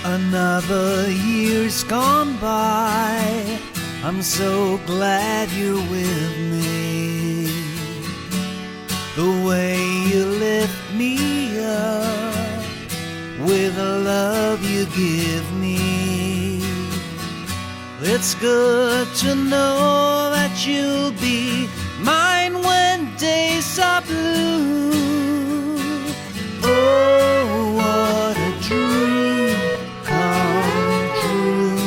Another year's gone by. I'm so glad you're with me. The way you lift me up with the love you give me. It's good to know that you'll be mine when days are blue. Oh, what a dream come true.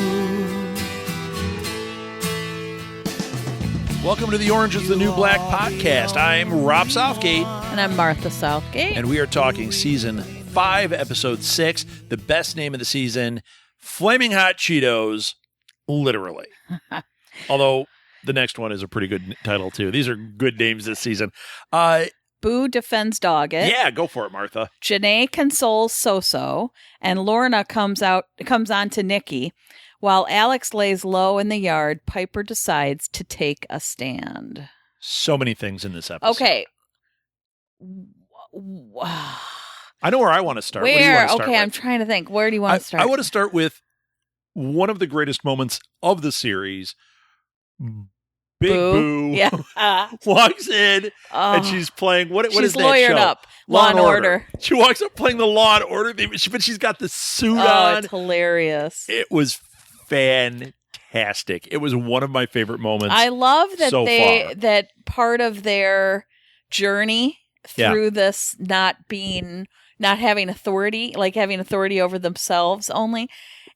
Welcome to the Orange is the New Black podcast. I'm Rob Southgate. And I'm Martha Southgate. And we are talking season 5, episode 6, the best name of the season, Flaming Hot Cheetos, literally. Although the next one is a pretty good title, too. These are good names this season. Boo defends Doggett. Yeah, go for it, Martha. Janae consoles So-So, and Lorna comes on to Nikki. While Alex lays low in the yard, Piper decides to take a stand. So many things in this episode. Okay. I know where I want to start. Where? What do you want to start with? I'm trying to think. Where do you want to start? I want to start with one of the greatest moments of the series. Big Boo Yeah. walks in and she's playing what is that show? She's lawyered up. Law and Order. She walks up playing the Law and Order theme, but she's got the suit on. Oh, it's hilarious. It was fantastic. It was one of my favorite moments. I love that far. that part of their journey through this not having authority, like having authority over themselves only,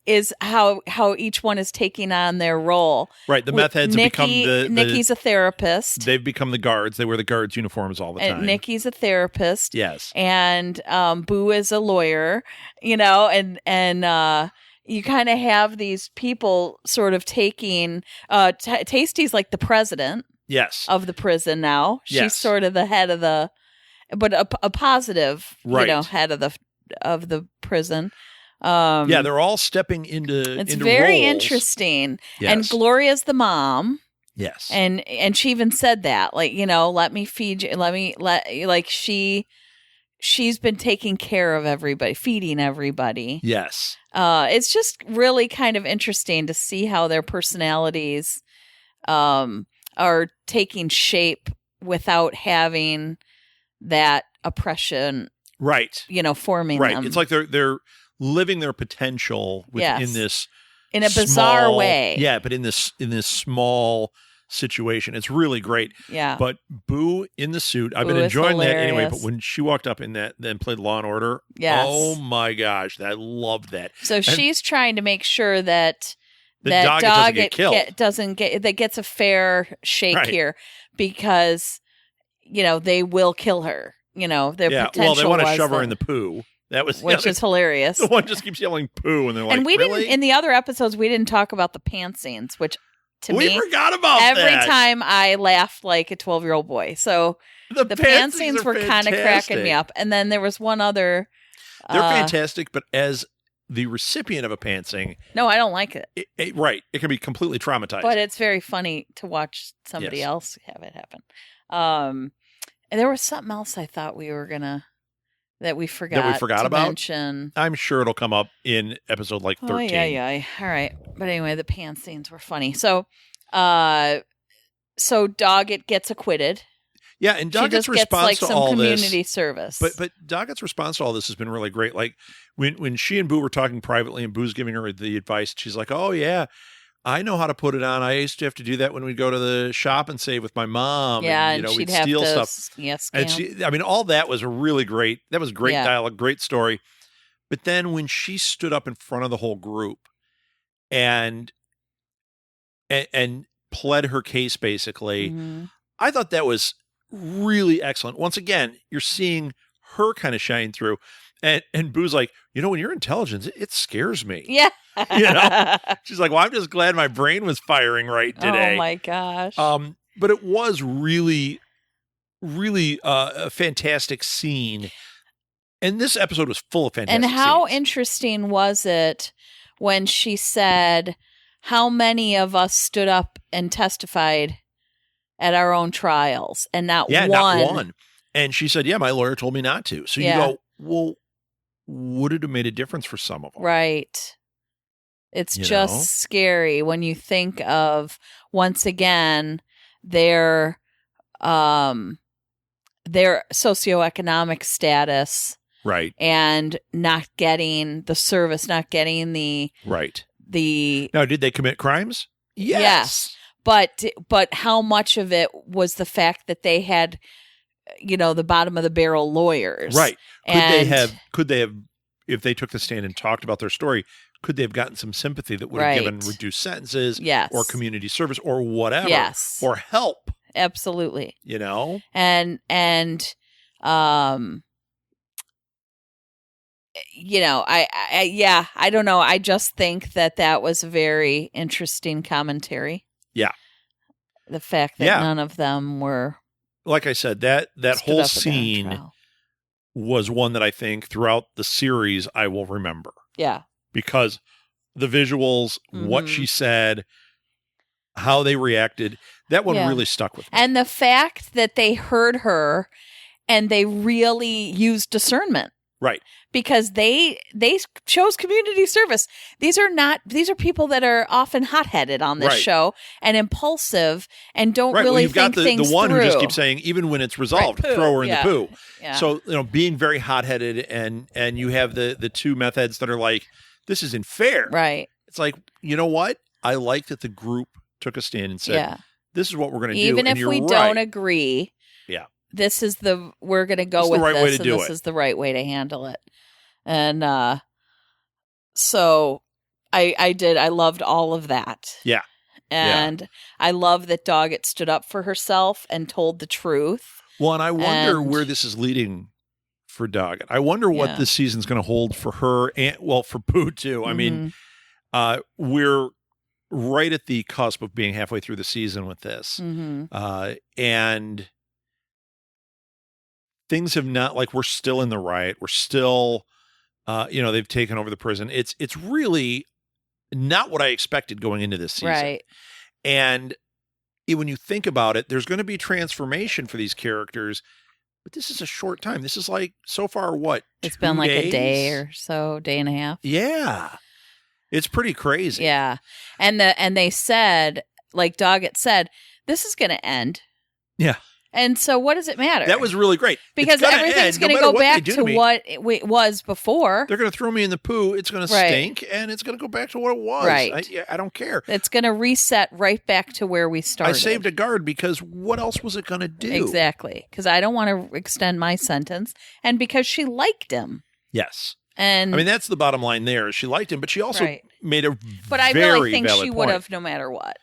is how each one is taking on their role. Right. The meth heads have become Nikki's a therapist. They've become the guards. They wear the guards' uniforms all the time. And Nikki's a therapist. Yes. And Boo is a lawyer, and you kind of have these people sort of taking Tasty's like the president of the prison now. She's sort of the head of but a positive, head of the prison. They're all stepping into it's very roles. Interesting. Yes. And Gloria's the mom. Yes. And she even said that, let me feed you, she's been taking care of everybody, feeding everybody. Yes. It's just really kind of interesting to see how their personalities are taking shape without having that oppression, right? Forming right. them. It's like they're living their potential within this in a bizarre way. Yeah, but in this small situation, it's really great. Yeah. But Boo in the suit, I've been enjoying that anyway. But when she walked up in that, then played Law and Order, oh my gosh, I loved that. So she's trying to make sure that Doggett doesn't get gets a fair shake here, because they will kill her. Their potential. Well, they want to shove her in the poo. That was which is hilarious. The one just keeps yelling poo, and they're like, and we really? didn't in the other episodes. We didn't talk about the pants scenes, which to me, we forgot about every that. time I laughed like a 12-year-old boy. So the pants scenes were kind of cracking me up. And then there was one other. They're fantastic, but as the recipient of a pantsing, no, I don't like it. It can be completely traumatized. But it's very funny to watch somebody else have it happen. And there was something else I thought we were gonna. That we forgot about? Mention. I'm sure it'll come up in episode 13. Oh, yeah. All right. But anyway, the pants scenes were funny. So Doggett gets acquitted. Yeah, and Doggett's response to all this. Community service. But Doggett's response to all this has been really great. Like when she and Boo were talking privately and Boo's giving her the advice, she's like, oh, yeah, I know how to put it on. I used to have to do that when we'd go to the shop and save with my mom. Yeah, and she'd we'd have steal to, stuff. Yes, and all that was really great. That was great dialogue, great story. But then when she stood up in front of the whole group and pled her case, basically, I thought that was really excellent. Once again, you're seeing her kind of shine through. And Boo's like, when you're intelligent, it scares me. Yeah. She's like, well, I'm just glad my brain was firing right today. Oh my gosh. But it was really, really a fantastic scene. And this episode was full of fantastic And how scenes. Interesting was it when she said, how many of us stood up and testified at our own trials? And not one. Not one. And she said, yeah, my lawyer told me not to. So you go, well, would it have made a difference for some of them? Right. It's just scary when you think of, once again, their socioeconomic status. Right. And not getting the service, not getting the... Right. Now, did they commit crimes? Yes. But how much of it was the fact that they had, the bottom of the barrel lawyers? Right. Could they have, if they took the stand and talked about their story, could they have gotten some sympathy that would have given reduced sentences? Yes. Or community service or whatever? Yes. Or help? Absolutely. And I don't know. I just think that was a very interesting commentary. Yeah. The fact that none of them were. Like I said, that whole scene was one that I think throughout the series I will remember. Yeah. Because the visuals, what she said, how they reacted, that one really stuck with me. And the fact that they heard her and they really used discernment. Right. Because they chose community service. These are people that are often hot-headed on this show and impulsive and don't really think things through. You've got the one who just keeps saying, even when it's resolved, throw her in the poo. Yeah. So, being very hot-headed and you have the two meth heads that are like, this isn't fair. Right. It's like, you know what? I like that the group took a stand and said, this is what we're going to do. Even if we don't agree. Yeah. We're going to go with this, and this is the right way to handle it. And so I loved all of that. Yeah. And I love that Doggett stood up for herself and told the truth. Well, and I wonder where this is leading for Doggett. I wonder what this season's going to hold for her and, for Pooh too. I mean, we're right at the cusp of being halfway through the season with this. And things have not, we're still in the riot. We're still, they've taken over the prison. It's really not what I expected going into this season. Right. And when you think about it, there's going to be transformation for these characters, but this is a short time. This is so far, what? It's been a day or so, day and a half. Yeah. It's pretty crazy. Yeah. And they said, like Doggett said, this is going to end. Yeah. And so what does it matter? That was really great. Because everything's going to go back to what it was before. They're going to throw me in the poo. It's going to stink, and it's going to go back to what it was. Right. I don't care. It's going to reset right back to where we started. I saved a guard because what else was it going to do? Exactly. Because I don't want to extend my sentence. And because she liked him. Yes. And I mean, that's the bottom line there. She liked him, but she also made a But I really think she would have no matter what.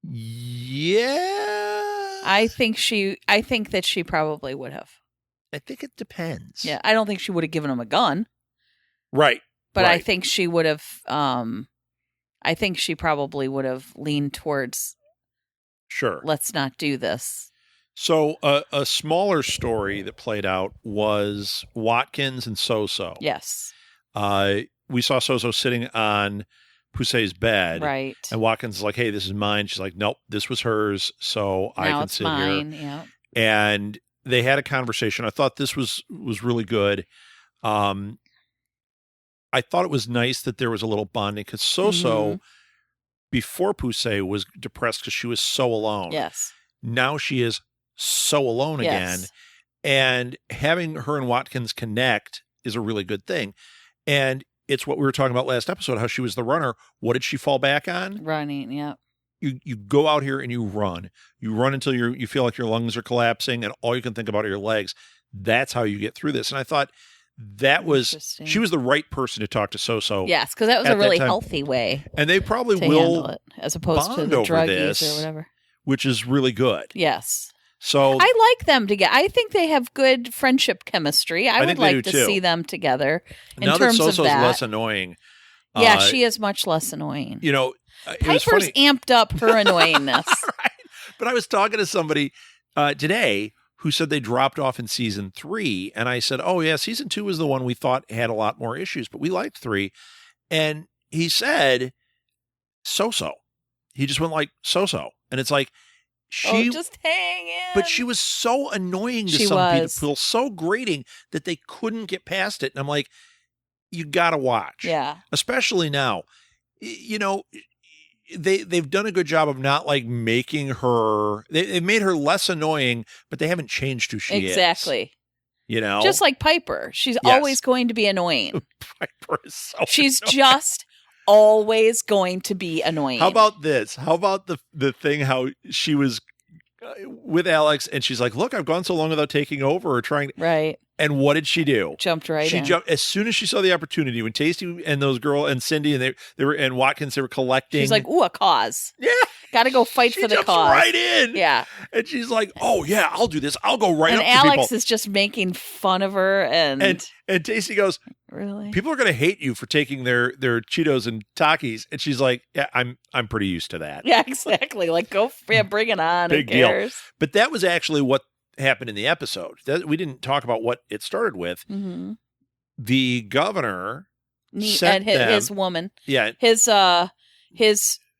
Yeah. I think that she probably would have. I think it depends. Yeah, I don't think she would have given him a gun. Right. But I think she would have I think she probably would have leaned towards let's not do this. So a smaller story that played out was Watkins and Soso. Yes. We saw Soso sitting on Poussey's bed. Right. And Watkins is like, hey, this is mine. She's like, nope, this was hers. So now I can it's sit mine. here. Yeah. And they had a conversation. I thought this was really good. I thought it was nice that there was a little bonding because Soso, before Poussey, was depressed because she was so alone. Yes. Now she is so alone again. And having her and Watkins connect is a really good thing. And it's what we were talking about last episode, how she was the runner. What did she fall back on? Running, yeah. You go out here and you run. You run until you feel like your lungs are collapsing and all you can think about are your legs. That's how you get through this. And I thought she was the right person to talk to Soso. Yes, because that was a really healthy way. And they probably will handle it, as opposed to the druggies or whatever. Which is really good. Yes. So I like them together. I think they have good friendship chemistry. I would like to see them together in terms of that. Now that Soso's less annoying. Yeah, she is much less annoying. Piper's amped up her annoyingness. Right. But I was talking to somebody today who said they dropped off in season 3. And I said, oh, yeah, season 2 was the one we thought had a lot more issues, but we liked 3. And he said, Soso. He just went like, Soso. And it's like, just hang in. But she was so annoying to some people, so grating that they couldn't get past it. And I'm like, you got to watch. Yeah. Especially now. You know, they've done a good job of not like making her, they've made her less annoying, but they haven't changed who she is. Exactly. You know? Just like Piper. She's always going to be annoying. Piper is so She's annoying. just always going to be annoying. How about this? How about the thing how she was with Alex and she's like, look, I've gone so long without taking over or trying. Right. And what did she do? Jumped right in. She jumped as soon as she saw the opportunity when Tasty and those girl and Cindy and they were and Watkins, they were collecting. She's like, ooh, a cause. Yeah. Got to go fight for the jumps cause. Right in. Yeah. And she's like, oh yeah, I'll do this. I'll go right and up to Alex people. is just making fun of her and Tasty goes, really? People are going to hate you for taking their Cheetos and Takis. And she's like, yeah, I'm pretty used to that. Yeah, exactly. Like, bring it on. Big Who cares? deal. But that was actually what happened in the episode. We didn't talk about what it started with. Mm-hmm. The governor and his woman. Yeah. His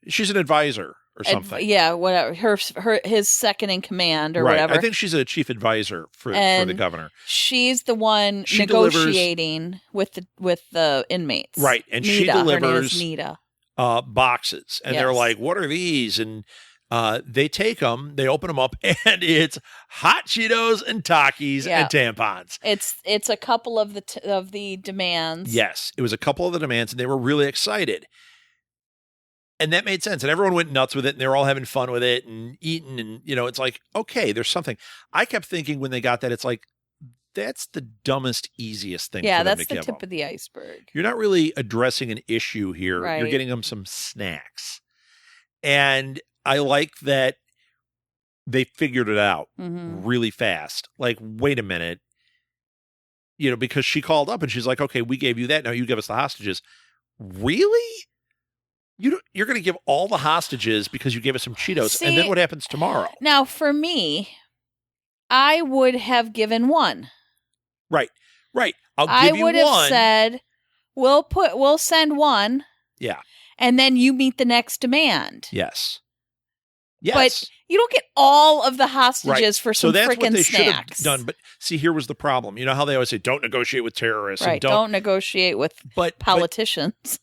she's an advisor or something. Yeah, whatever. His second in command or whatever. I think she's a chief advisor for the governor. She's the one negotiating with the inmates. Right. And Nita, she delivers her name is Nita. Boxes. And they're like, what are these? And they take them, they open them up, and it's hot Cheetos and Takis and tampons. It's a couple of the demands. Yes, it was a couple of the demands, and they were really excited. And that made sense. And everyone went nuts with it, and they were all having fun with it and eating. And, it's like, okay, there's something. I kept thinking when they got that, it's like, that's the dumbest, easiest thing for them to give them. Yeah, that's the tip of the iceberg. You're not really addressing an issue here. Right. You're getting them some snacks. And I like that they figured it out really fast. Like, wait a minute. Because she called up and she's like, okay, we gave you that. Now you give us the hostages. Really? You're going to give all the hostages because you gave us some Cheetos. And then what happens tomorrow? Now, for me, I would have given one. Right. I'll give you one. I would have said, we'll send one. Yeah. And then you meet the next demand. Yes. But you don't get all of the hostages for some freaking snacks. So that's what they should have done. But see, here was the problem. You know how they always say, don't negotiate with terrorists. Right, and don't negotiate with politicians.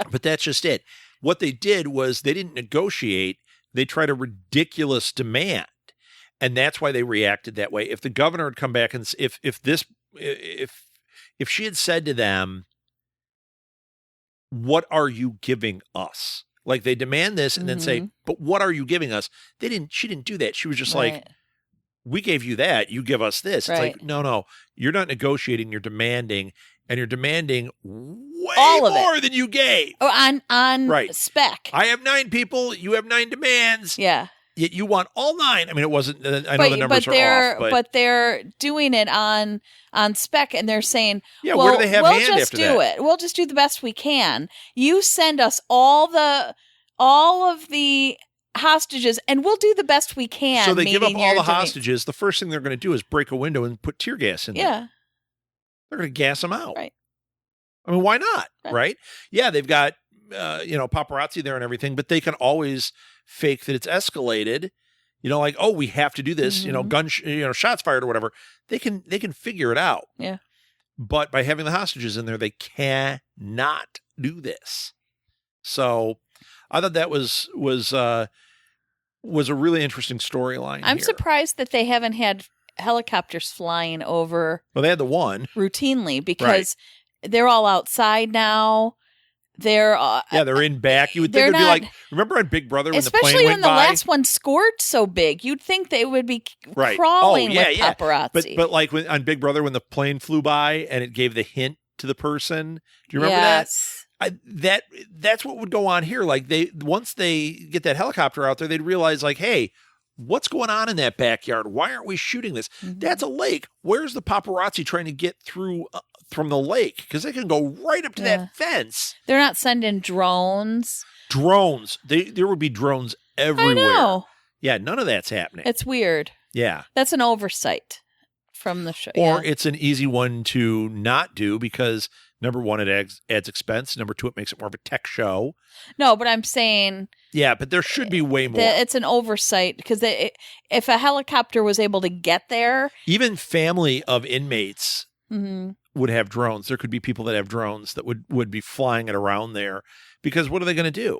But that's just it. What they did was they didn't negotiate. They tried a ridiculous demand. And that's why they reacted that way. If the governor had come back and if she had said to them, what are you giving us? Like, they demand this and then say, but what are you giving us? She didn't do that. She was just like, we gave you that. You give us this. It's like, no, you're not negotiating. You're demanding, and you're demanding way more than you gave. Oh, on spec. I have 9 people. You have 9 demands. Yeah. Yet you want all 9. I mean, it wasn't, I know the numbers are off. But they're doing it on spec, and they're saying, where do they have hand just after do that? it. We'll just do the best we can. You send us all of the hostages, and we'll do the best we can. So they give up all the hostages. The first thing they're going to do is break a window and put tear gas in there. Yeah. They're going to gas them out. Right. I mean, why not? Right? Yeah, they've got, paparazzi there and everything, but they can always fake that it's escalated. Like, oh, we have to do this, shots fired or whatever. They can figure it out. Yeah. But by having the hostages in there, they cannot do this. So I thought that was a really interesting storyline. I'm surprised that they haven't had helicopters flying over. Well, they had the one routinely because they're all outside now. They're they're in back. You would think it'd be like, remember on Big Brother when the plane went by? Especially when the last one scored so big, you'd think they would be crawling with paparazzi. But like on Big Brother when the plane flew by and it gave the hint to the person. Do you remember that? That's what would go on here. Like once they get that helicopter out there, they'd realize like, hey, what's going on in that backyard? Why aren't we shooting this? That's a lake. Where's the paparazzi trying to get through from the lake? Because they can go right up to that fence. They're not sending drones. There would be drones everywhere. I know. Yeah, none of that's happening. It's weird. Yeah. That's an oversight from the show. Or it's an easy one to not do because, number one, it adds expense. Number two, it makes it more of a tech show. No, but I'm saying... Yeah, but there should be way more. It's an oversight because if a helicopter was able to get there... Even family of inmates would have drones. There could be people that have drones that would be flying it around there, because what are they going to do?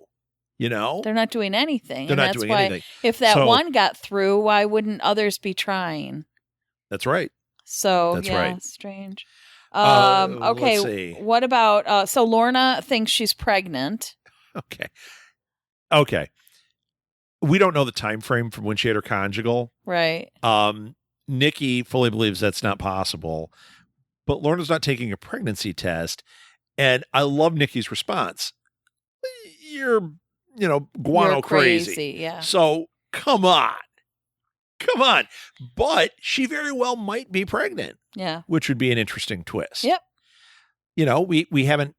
You know, they're not doing anything. They're not doing anything. If that one got through, why wouldn't others be trying? That's right. So that's right. Strange. Let's Okay. see. What about? So Lorna thinks she's pregnant. Okay. We don't know the time frame from when she had her conjugal. Right. Nikki fully believes that's not possible, but Lorna's not taking a pregnancy test. And I love Nikki's response. You're, guano You're crazy. Yeah. So come on. But she very well might be pregnant. Yeah. Which would be an interesting twist. Yep. We haven't,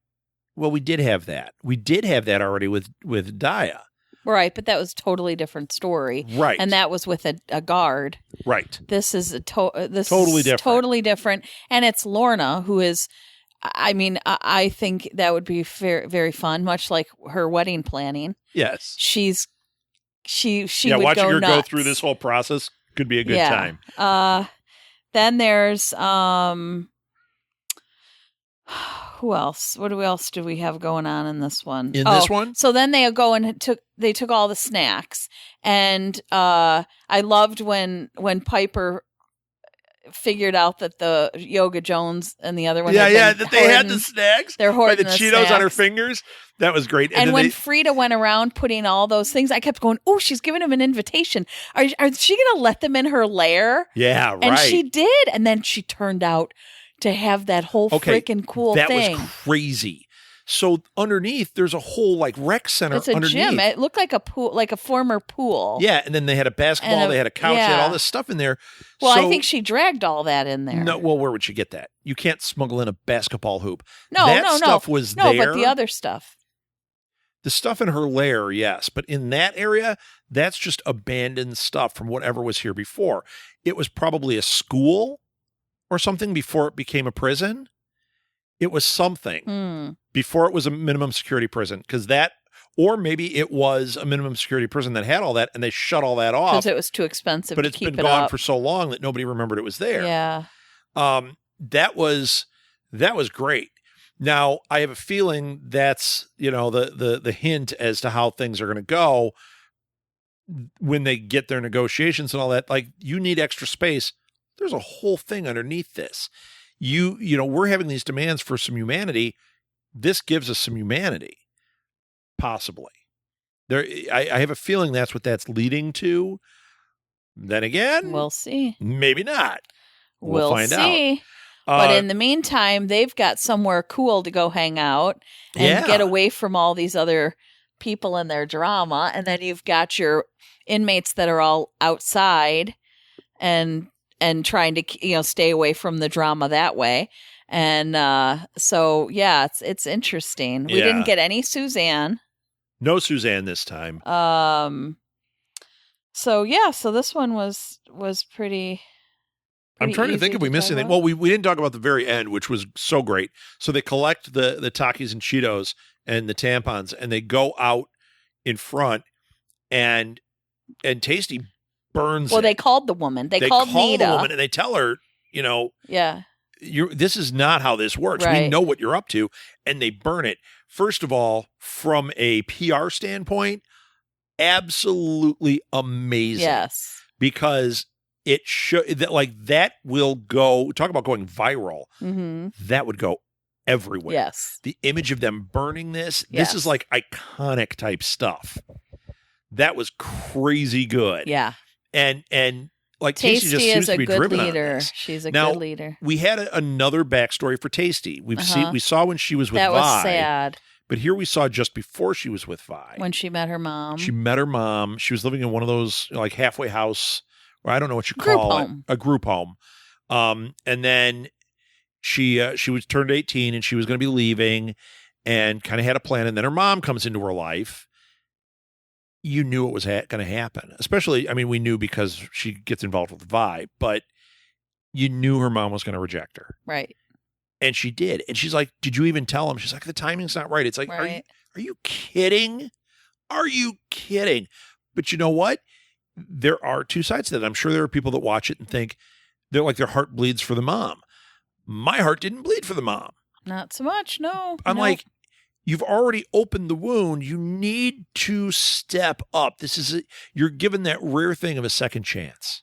we did have that. We did have that already with Daya. Right, but that was a totally different story. Right. And that was with a guard. Right. This is totally different. Totally different. And it's Lorna, who is, I think that would be very, very fun, much like her wedding planning. Yes. She yeah, would watching go her nuts. go through this whole process could be a good time. Then there's who else? What else do we have going on in this one? This one? So then they go and took all the snacks, and I loved when Piper figured out that the Yoga Jones and the other one, that they had the snacks. They're hoarding the Cheetos snacks on her fingers. That was great. And when Frida went around putting all those things, I kept going, "Oh, she's giving him an invitation. Are she going to let them in her lair?" Yeah, right. And she did, and then she turned out to have that whole freaking cool thing. That was crazy. So underneath, there's a whole rec center. It's a underneath. gym. It looked like a pool, like a former pool. Yeah, and then they had a basketball. They had a couch. They had all this stuff in there. Well, I think she dragged all that in there. No, well, where would she get that? You can't smuggle in a basketball hoop. No, that stuff was there. No, but the other stuff. The stuff in her lair, yes. But in that area, that's just abandoned stuff from whatever was here before. It was probably a school or something before it became a prison. It was something before it was a minimum security prison, or maybe it was a minimum security prison that had all that and they shut all that off because it was too expensive. But it's been gone for so long that nobody remembered it was there. Yeah, that was great. Now I have a feeling that's the hint as to how things are going to go when they get their negotiations and all that. You need extra space. There's a whole thing underneath this. We're having these demands for some humanity. This gives us some humanity, possibly. I have a feeling that's what that's leading to. Then again, we'll see. Maybe not. We'll find see. out. But in the meantime, they've got somewhere cool to go hang out and get away from all these other people and their drama. And then you've got your inmates that are all outside and trying to stay away from the drama that way. And so it's interesting. We didn't get any Suzanne. No Suzanne this time. So this one was pretty I'm trying to think if we missed anything. Well, we didn't talk about the very end, which was so great. So they collect the Takis and Cheetos and the tampons, and they go out in front, and Tasty burns. Well, it. they called the woman. They called Nita. The woman, and they tell her, this is not how this works. Right. We know what you're up to, and they burn it. First of all, from a PR standpoint, absolutely amazing. Yes, because it should that will go. Talk about going viral. Mm-hmm. That would go everywhere. Yes, the image of them burning this. This is iconic type stuff. That was crazy good. Yeah. And Tasty just seems is to a be good driven leader. on this. She's a now, good leader. We had another backstory for Tasty. We saw when she was with Vi. That was sad. But here we saw just before she was with Vi. When she met her mom. She met her mom. She was living in one of those halfway house, or I don't know what you call it. A group home. And then she was turned 18 and she was going to be leaving and kind of had a plan. And then her mom comes into her life. You knew it was going to happen. Especially, we knew because she gets involved with Vi, but you knew her mom was going to reject her. Right. And she did. And she's like, did you even tell him? She's like, the timing's not right. It's like, right. Are you kidding? Are you kidding? But you know what? There are two sides to that. I'm sure there are people that watch it and think their heart bleeds for the mom. my heart didn't bleed for the mom. Not so much, no. I'm like, you've already opened the wound. You need to step up. You're given that rare thing of a second chance.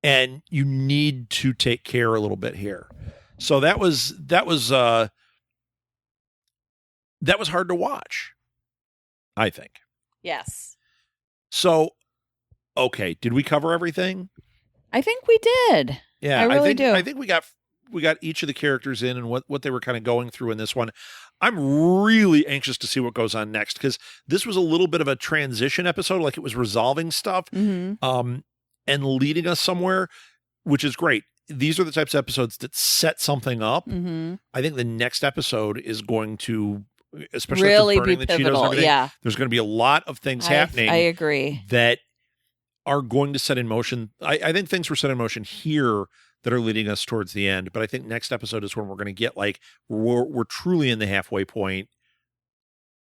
And you need to take care a little bit here. So that was hard to watch, I think. Yes. So, okay, did we cover everything? I think we did. Yeah, I really do. I think we got each of the characters in and what they were kind of going through in this one. I'm really anxious to see what goes on next because this was a little bit of a transition episode, like it was resolving stuff and leading us somewhere, which is great. These are the types of episodes that set something up. I think the next episode is going to, especially really after burning be the Cheetos and pivotal. everything, Yeah, there's going to be a lot of things happening. I agree. That are going to set in motion. I think things were set in motion here that are leading us towards the end. But I think next episode is when we're going to get like, we're truly in the halfway point.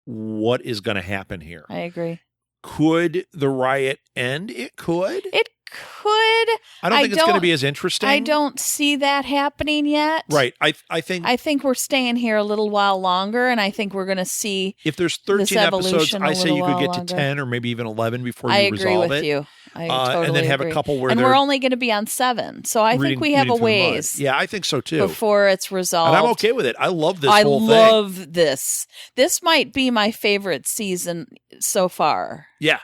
What is going to happen here? I agree. Could the riot end? It could. It could. I don't think it's going to be as interesting. I don't see that happening yet. Right. I think we're staying here a little while longer, and I think we're going to see if there's 13 episodes, I say you could get to 10 or maybe even 11 before you resolve it. I agree with you. I totally and then have agree. a couple where and we're only going to be on 7, so I think we have a ways. Yeah, I think so too. Before it's resolved, and I'm okay with it. I love this whole thing. I love this. This might be my favorite season so far. Yeah.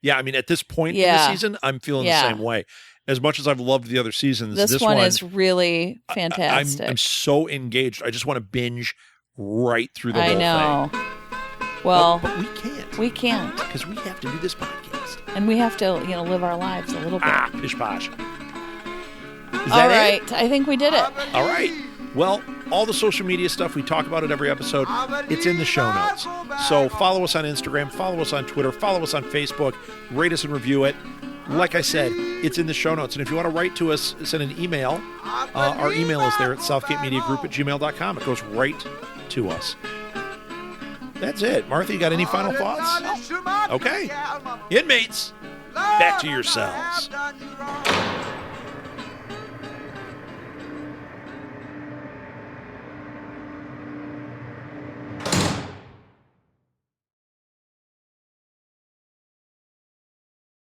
Yeah, I mean, at this point in the season, I'm feeling the same way. As much as I've loved the other seasons, this one is really fantastic. I'm so engaged. I just want to binge right through the whole thing. Well, but we can't. We can't. Because we have to do this podcast. And we have to, live our lives a little bit. Pish posh. All right. I think we did it. All right. Well, all the social media stuff, we talk about it every episode. It's in the show notes. So follow us on Instagram, follow us on Twitter, follow us on Facebook, rate us and review it. Like I said, it's in the show notes. And if you want to write to us, send an email. Our email is there at southgatemediagroup@gmail.com. It goes right to us. That's it. Martha, you got any final thoughts? Okay. Inmates, back to yourselves.